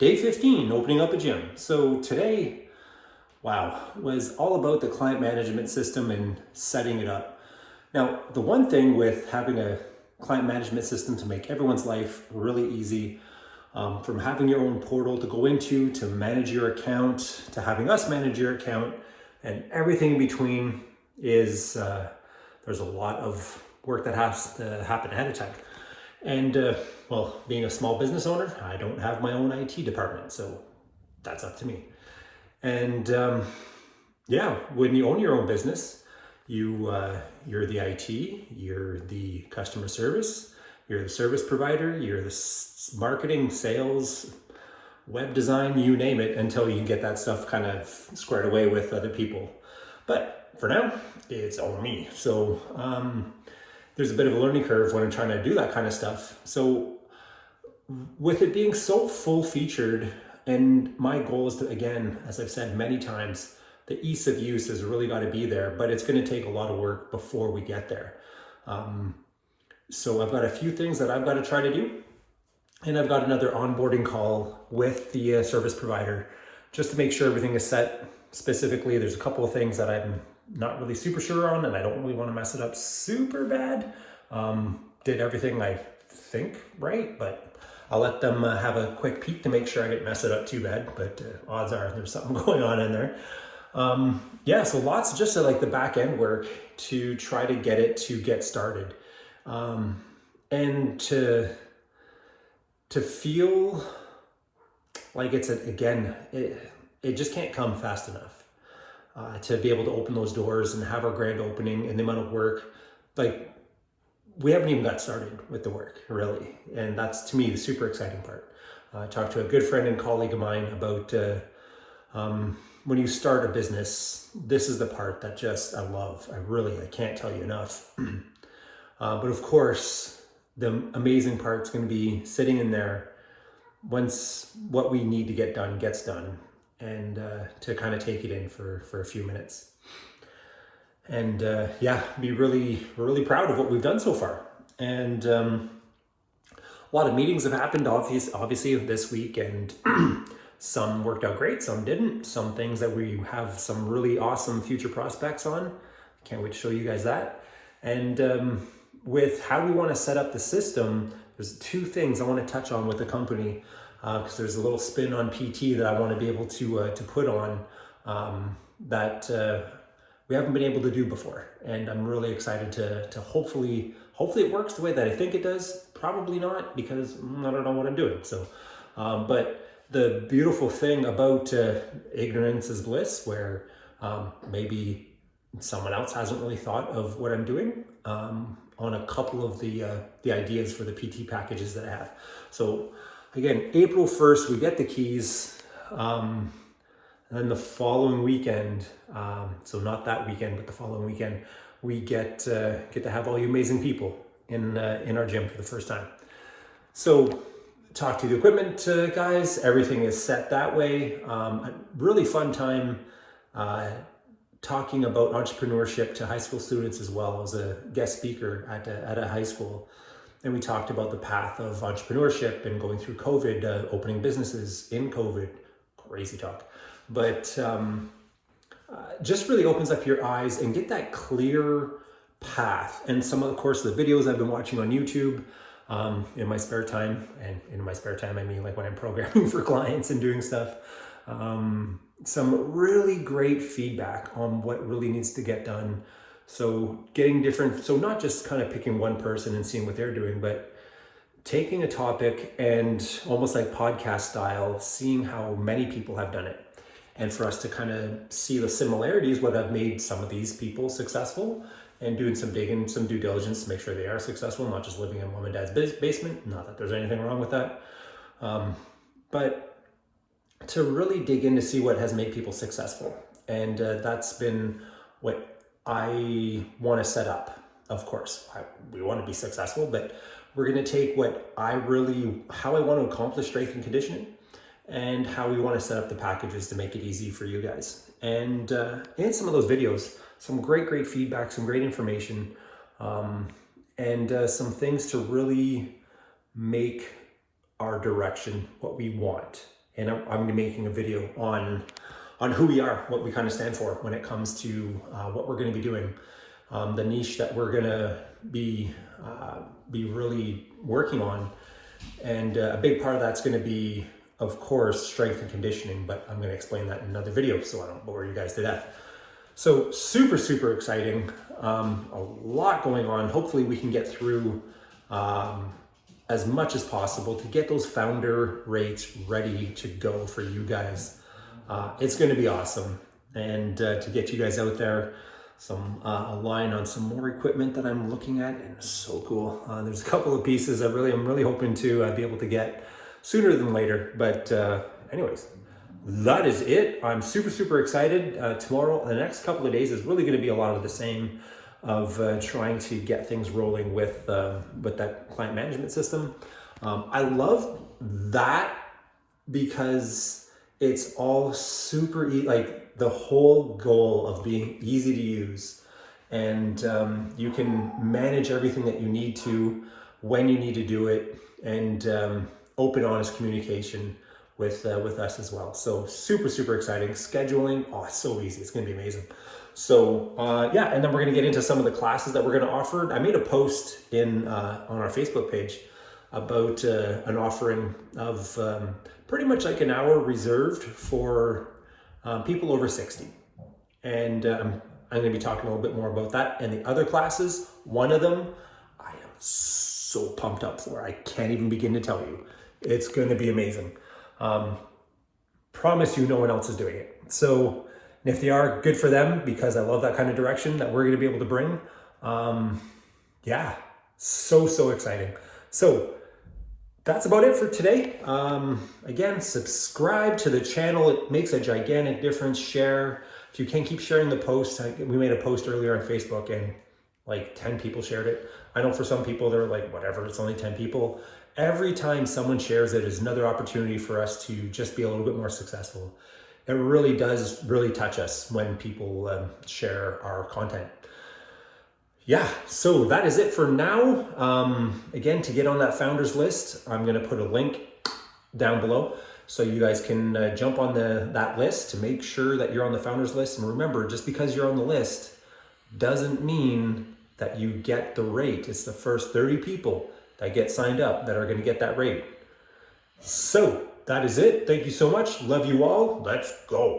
Day 15, opening up a gym. So today, wow, was all about the client management system and setting it up. Now, the one thing with having a client management system to make everyone's life really easy, from having your own portal to go into, to manage your account, to having us manage your account, and everything in between is, there's a lot of work that has to happen ahead of time. And well, being a small business owner, I don't have my own IT department, so that's up to me. And yeah, when you own your own business, you're the IT, you're the customer service, you're the service provider, you're the marketing, sales, web design, you name it, until you can get that stuff kind of squared away with other people. But for now, it's all me. So there's a bit of a learning curve when I'm trying to do that kind of stuff. So with it being so full featured, and my goal is to, again, as I've said many times, the ease of use has really got to be there, but it's going to take a lot of work before we get there. So I've got a few things that I've got to try to do. And I've got another onboarding call with the service provider just to make sure everything is set. Specifically, there's a couple of things that I'm not really super sure on, and I don't really want to mess it up super bad. Did everything I think right, but I'll let them have a quick peek to make sure I didn't mess it up too bad, but odds are there's something going on in there. Yeah, so lots just of like the back end work to try to get it to get started. And to feel like it's, it just can't come fast enough. To be able to open those doors and have our grand opening and the amount of work, like we haven't even got started with the work really. And that's, to me, the super exciting part. I talked to a good friend and colleague of mine about when you start a business, this is the part that just I love. I can't tell you enough. But of course, the amazing part's going to be sitting in there once what we need to get done gets done, and to kind of take it in for a few minutes. And yeah, be really, really proud of what we've done so far. And a lot of meetings have happened, obviously this week, and some worked out great, some didn't. Some things that we have some really awesome future prospects on. Can't wait to show you guys that. And with how we want to set up the system, there's two things I want to touch on with the company, because there's a little spin on PT that I want to be able to put on that we haven't been able to do before. And I'm really excited to hopefully it works the way that I think it does. Probably not, because I don't know what I'm doing. So, but the beautiful thing about ignorance is bliss, where maybe someone else hasn't really thought of what I'm doing on a couple of the ideas for the PT packages that I have. So again, April 1st, we get the keys. And then the following weekend, so not that weekend, but the following weekend, we get to have all you amazing people in our gym for the first time. So talk to the equipment guys, everything is set that way. A really fun time talking about entrepreneurship to high school students as well. I was a guest speaker at a high school, and we talked about the path of entrepreneurship and going through COVID, opening businesses in COVID. Crazy talk. But just really opens up your eyes and get that clear path. And some of course, the videos I've been watching on YouTube in my spare time, and in my spare time, I mean like when I'm programming for clients and doing stuff, some really great feedback on what really needs to get done. So so not just kind of picking one person and seeing what they're doing, but taking a topic and almost like podcast style, seeing how many people have done it. And for us to kind of see the similarities, what have made some of these people successful, and doing some digging, some due diligence to make sure they are successful, not just living in mom and dad's basement. Not that there's anything wrong with that. But to really dig in to see what has made people successful. And that's been what I want to set up. Of course, we want to be successful, but we're going to take how I want to accomplish strength and conditioning, and how we want to set up the packages to make it easy for you guys. And in some of those videos, some great feedback, some great information, and some things to really make our direction what we want and I'm going to be making a video on who we are, what we kind of stand for when it comes to what we're going to be doing, the niche that we're going to be really working on. And a big part of that's going to be, of course, strength and conditioning, but I'm going to explain that in another video, so I don't bore you guys to death. So super, super exciting. A lot going on. Hopefully we can get through as much as possible to get those founder rates ready to go for you guys. It's going to be awesome. And to get you guys out there, a line on some more equipment that I'm looking at, and it's so cool. There's a couple of pieces I'm really hoping to be able to get sooner than later. But anyways, that is it. I'm super, super excited. Tomorrow, the next couple of days is really going to be a lot of the same of trying to get things rolling with that client management system. I love that because it's all super like the whole goal of being easy to use, and you can manage everything that you need to when you need to do it, and open, honest communication with us as well. So super, super exciting. Scheduling, it's so easy. It's going to be amazing. So yeah, and then we're going to get into some of the classes that we're going to offer. I made a post on our Facebook page about an offering of pretty much like an hour reserved for people over 60. And I'm going to be talking a little bit more about that. And the other classes, one of them, I am so pumped up for. I can't even begin to tell you. It's going to be amazing. Promise you no one else is doing it. So if they are, good for them, because I love that kind of direction that we're going to be able to bring. Yeah, so exciting. So that's about it for today. Again, subscribe to the channel. It makes a gigantic difference. Share. If you can, keep sharing the post. We made a post earlier on Facebook and like 10 people shared it. I know for some people they're like, whatever, it's only 10 people. Every time someone shares it is another opportunity for us to just be a little bit more successful. It really does touch us when people share our content. Yeah, so that is it for now. Again, to get on that founders list, I'm going to put a link down below so you guys can jump on that list to make sure that you're on the founders list. And remember, just because you're on the list doesn't mean that you get the rate. It's the first 30 people that get signed up that are going to get that rate. So that is it. Thank you so much. Love you all. Let's go.